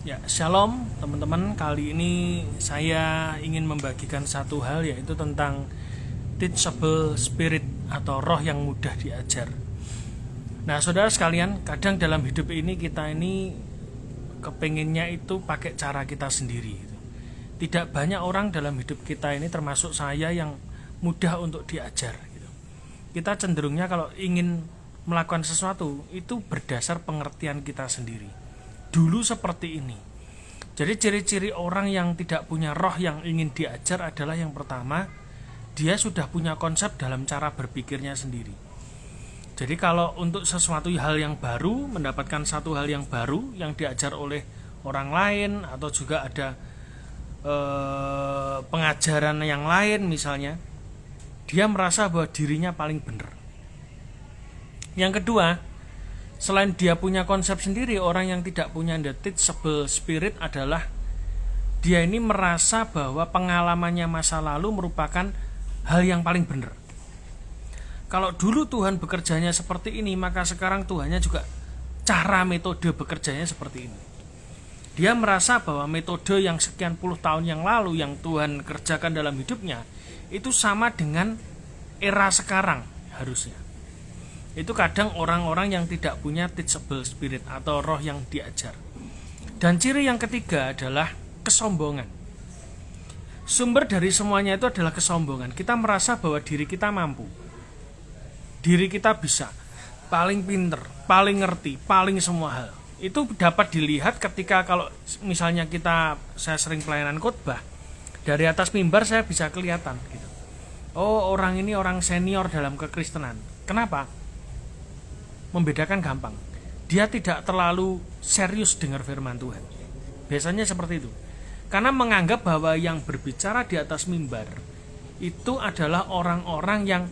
Ya, shalom teman-teman. Kali ini saya ingin membagikan satu hal, yaitu tentang teachable spirit atau roh yang mudah diajar. Nah, saudara sekalian, kadang dalam hidup ini kita ini kepenginnya itu pakai cara kita sendiri. Tidak banyak orang dalam hidup kita ini, termasuk saya, yang mudah untuk diajar. Kita cenderungnya kalau ingin melakukan sesuatu itu berdasar pengertian kita sendiri. Dulu seperti ini. Jadi ciri-ciri orang yang tidak punya roh yang ingin diajar adalah, yang pertama, dia sudah punya konsep dalam cara berpikirnya sendiri. Jadi kalau untuk sesuatu hal yang baru, mendapatkan satu hal yang baru yang diajar oleh orang lain, atau juga ada pengajaran yang lain misalnya, dia merasa bahwa dirinya paling benar. Yang kedua, selain dia punya konsep sendiri, orang yang tidak punya the teachable spirit adalah dia ini merasa bahwa pengalamannya masa lalu merupakan hal yang paling benar. Kalau dulu Tuhan bekerjanya seperti ini, maka sekarang Tuhannya juga cara metode bekerjanya seperti ini. Dia merasa bahwa metode yang sekian puluh tahun yang lalu yang Tuhan kerjakan dalam hidupnya itu sama dengan era sekarang harusnya. Itu kadang orang-orang yang tidak punya teachable spirit atau roh yang diajar. Dan ciri yang ketiga adalah kesombongan. Sumber dari semuanya itu adalah kesombongan. Kita merasa bahwa diri kita mampu, diri kita bisa, paling pinter, paling ngerti, paling semua hal. Itu dapat dilihat ketika kalau misalnya saya sering pelayanan khotbah, dari atas mimbar saya bisa kelihatan gitu. Oh, orang ini orang senior dalam kekristenan. Kenapa? Membedakan gampang. Dia tidak terlalu serius dengar firman Tuhan. Biasanya seperti itu. Karena menganggap bahwa yang berbicara di atas mimbar itu adalah orang-orang yang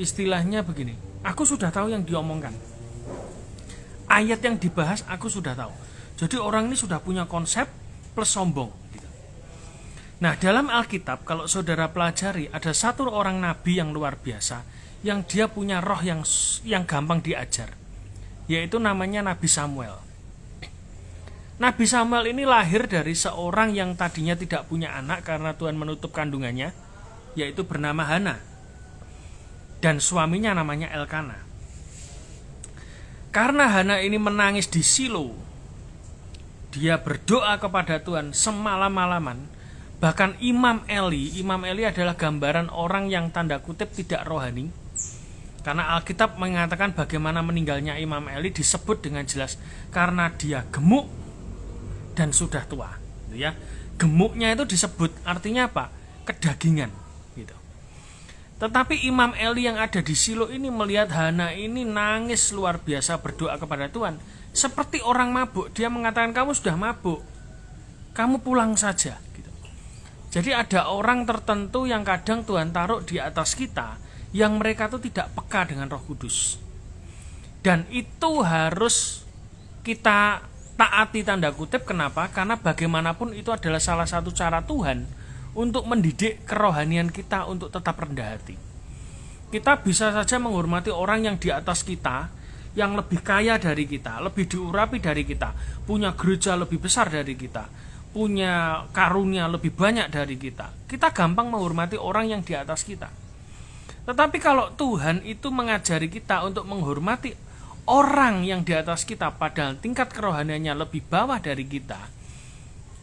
istilahnya begini, aku sudah tahu yang diomongkan, ayat yang dibahas aku sudah tahu. Jadi orang ini sudah punya konsep plus sombong. Nah, dalam Alkitab kalau saudara pelajari, ada satu orang nabi yang luar biasa, yang dia punya roh yang gampang diajar, yaitu namanya Nabi Samuel. Nabi Samuel ini lahir dari seorang yang tadinya tidak punya anak karena Tuhan menutup kandungannya, yaitu bernama Hana, dan suaminya namanya Elkana. Karena Hana ini menangis di Silo, dia berdoa kepada Tuhan semalam-malaman. Bahkan Imam Eli adalah gambaran orang yang tanda kutip tidak rohani. Karena Alkitab mengatakan bagaimana meninggalnya Imam Eli disebut dengan jelas karena dia gemuk dan sudah tua, gitu ya. Gemuknya itu disebut artinya apa? Kedagingan, gitu. Tetapi Imam Eli yang ada di Silo ini melihat Hana ini nangis luar biasa berdoa kepada Tuhan, seperti orang mabuk. Dia mengatakan, kamu sudah mabuk, kamu pulang saja, gitu. Jadi ada orang tertentu yang kadang Tuhan taruh di atas kita, yang mereka itu tidak peka dengan Roh Kudus. Dan itu harus kita taati tanda kutip. Kenapa? Karena bagaimanapun itu adalah salah satu cara Tuhan untuk mendidik kerohanian kita untuk tetap rendah hati. Kita bisa saja menghormati orang yang di atas kita, yang lebih kaya dari kita, lebih diurapi dari kita, punya gereja lebih besar dari kita, punya karunia lebih banyak dari kita. Kita gampang menghormati orang yang di atas kita. Tetapi kalau Tuhan itu mengajari kita untuk menghormati orang yang di atas kita, padahal tingkat kerohaniannya lebih bawah dari kita,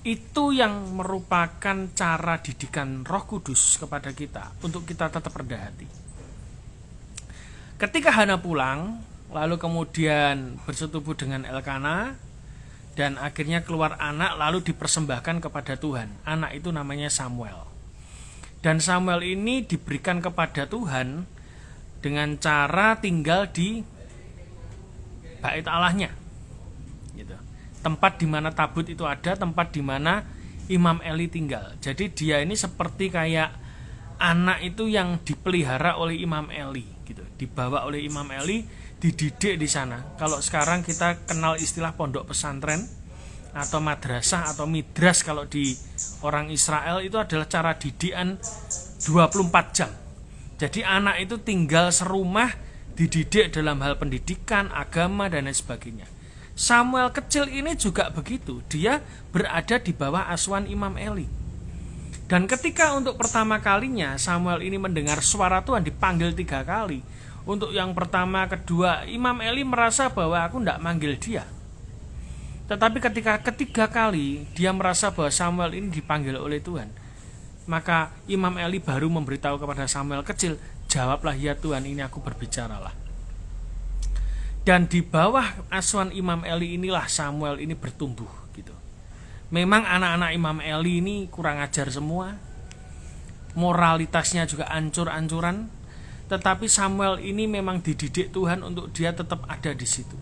itu yang merupakan cara didikan Roh Kudus kepada kita untuk kita tetap rendah hati. Ketika Hana pulang, lalu kemudian bersetubuh dengan Elkana, dan akhirnya keluar anak, lalu dipersembahkan kepada Tuhan. Anak itu namanya Samuel. Dan Samuel ini diberikan kepada Tuhan dengan cara tinggal di bait Allahnya, gitu. Tempat di mana tabut itu ada, tempat di mana Imam Eli tinggal. Jadi dia ini seperti kayak anak itu yang dipelihara oleh Imam Eli, gitu. Dibawa oleh Imam Eli, dididik di sana. Kalau sekarang kita kenal istilah pondok pesantren atau madrasah atau midras kalau di orang Israel, itu adalah cara didikan 24 jam. Jadi anak itu tinggal serumah, dididik dalam hal pendidikan, agama, dan lain sebagainya. Samuel kecil ini juga begitu. Dia berada di bawah asuhan Imam Eli. Dan ketika untuk pertama kalinya Samuel ini mendengar suara Tuhan, dipanggil 3 kali. Untuk yang pertama, kedua, Imam Eli merasa bahwa aku tidak manggil dia. Tetapi ketika ketiga kali dia merasa bahwa Samuel ini dipanggil oleh Tuhan, maka Imam Eli baru memberitahu kepada Samuel kecil, jawablah ya Tuhan, ini aku berbicaralah. Dan di bawah asuhan Imam Eli inilah Samuel ini bertumbuh gitu. Memang anak-anak Imam Eli ini kurang ajar semua, moralitasnya juga ancur-ancuran, tetapi Samuel ini memang dididik Tuhan untuk dia tetap ada di situ.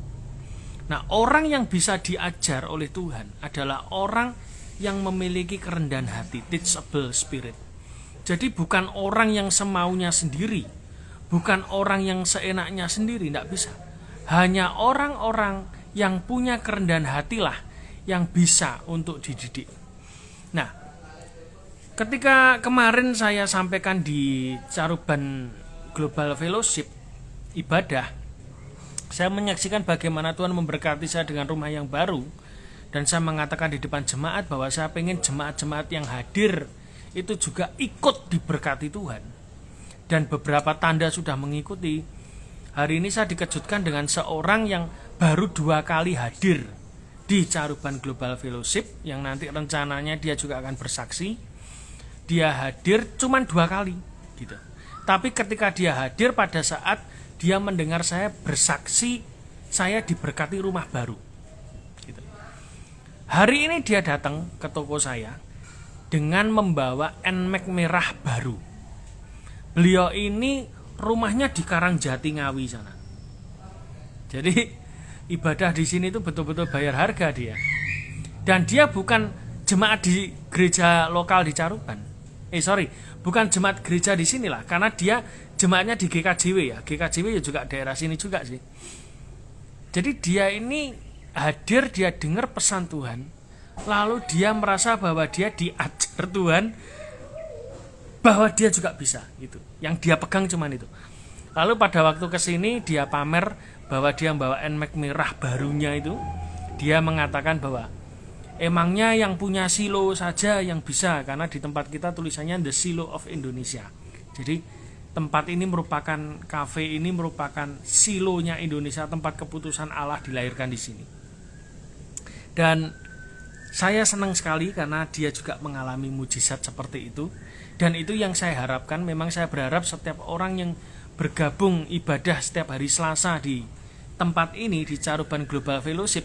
Nah, orang yang bisa diajar oleh Tuhan adalah orang yang memiliki kerendahan hati, teachable spirit. Jadi bukan orang yang semaunya sendiri, bukan orang yang seenaknya sendiri, tidak bisa. Hanya orang-orang yang punya kerendahan hatilah yang bisa untuk dididik. Nah, ketika kemarin saya sampaikan di Caruban Global Fellowship ibadah, saya menyaksikan bagaimana Tuhan memberkati saya dengan rumah yang baru. Dan saya mengatakan di depan jemaat bahwa saya pengen jemaat-jemaat yang hadir itu juga ikut diberkati Tuhan. Dan beberapa tanda sudah mengikuti. Hari ini saya dikejutkan dengan seorang yang baru 2 kali hadir di Caruban Global Fellowship, yang nanti rencananya dia juga akan bersaksi. Dia hadir cuma 2 kali gitu. Tapi ketika dia hadir pada saat dia mendengar saya bersaksi, saya diberkati rumah baru gitu. Hari ini dia datang ke toko saya dengan membawa NMAX merah baru. Beliau ini rumahnya di Karangjati Ngawi sana. Jadi ibadah di sini itu betul-betul bayar harga dia. Dan dia bukan jemaat di gereja lokal di Caruban. Bukan jemaat gereja di sinilah, karena dia jemaatnya di GKJW ya. GKJW ya juga daerah sini juga sih. Jadi dia ini hadir, dia dengar pesan Tuhan, lalu dia merasa bahwa dia diajar Tuhan, bahwa dia juga bisa gitu. Yang dia pegang cuman itu. Lalu pada waktu kesini dia pamer bahwa dia membawa NMAX merah barunya itu. Dia mengatakan bahwa emangnya yang punya silo saja yang bisa, karena di tempat kita tulisannya The Silo of Indonesia. Jadi tempat ini merupakan, kafe ini merupakan silonya Indonesia, tempat keputusan Allah dilahirkan di sini. Dan saya senang sekali karena dia juga mengalami mujizat seperti itu. Dan itu yang saya harapkan. Memang saya berharap setiap orang yang bergabung ibadah setiap hari Selasa di tempat ini, di Caruban Global Fellowship,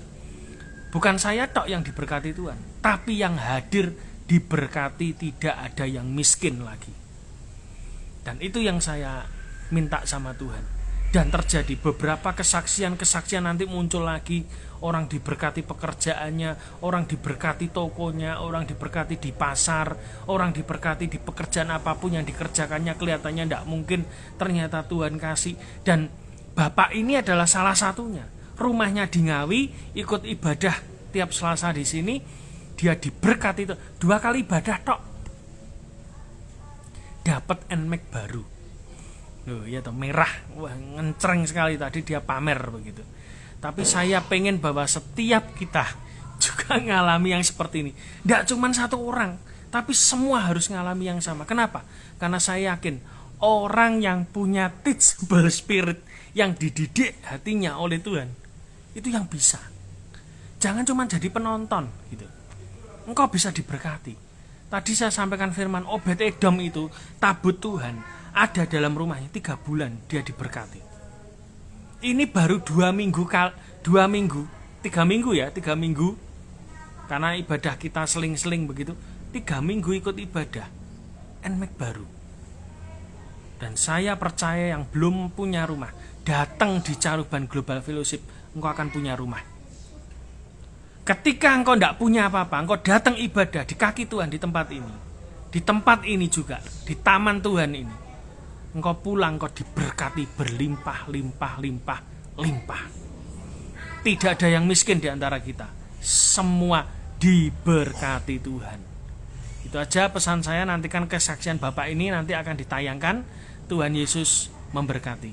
bukan saya tok yang diberkati Tuhan, tapi yang hadir diberkati, tidak ada yang miskin lagi. Dan itu yang saya minta sama Tuhan. Dan terjadi beberapa kesaksian-kesaksian, nanti muncul lagi orang diberkati pekerjaannya, orang diberkati tokonya, orang diberkati di pasar, orang diberkati di pekerjaan apapun yang dikerjakannya kelihatannya tidak mungkin, ternyata Tuhan kasih. Dan bapak ini adalah salah satunya. Rumahnya di Ngawi, ikut ibadah tiap Selasa di sini, dia diberkati 2 kali ibadah tok, dapat NMAX baru. Loh, ya toh, merah, wah ngencreng sekali tadi dia pamer begitu. Tapi saya pengen bahwa setiap kita juga ngalami yang seperti ini. Tidak cuma 1 orang, tapi semua harus ngalami yang sama. Kenapa? Karena saya yakin orang yang punya teachable spirit, yang dididik hatinya oleh Tuhan, itu yang bisa. Jangan cuma jadi penonton gitu. Engkau bisa diberkati. Tadi saya sampaikan firman Obed Edom itu, tabut Tuhan ada dalam rumahnya 3 bulan, dia diberkati. Ini baru 2 minggu, 3 minggu ya, 3 minggu, karena ibadah kita seling-seling begitu. 3 minggu ikut ibadah, NMAX baru. Dan saya percaya yang belum punya rumah, datang di Caruban Global Fellowship, engkau akan punya rumah. Ketika engkau tidak punya apa-apa, engkau datang ibadah di kaki Tuhan, di tempat ini juga, di taman Tuhan ini, engkau pulang, engkau diberkati berlimpah. Tidak ada yang miskin di antara kita, semua diberkati Tuhan. Itu aja pesan saya. Nantikan kesaksian Bapak ini nanti akan ditayangkan. Tuhan Yesus memberkati.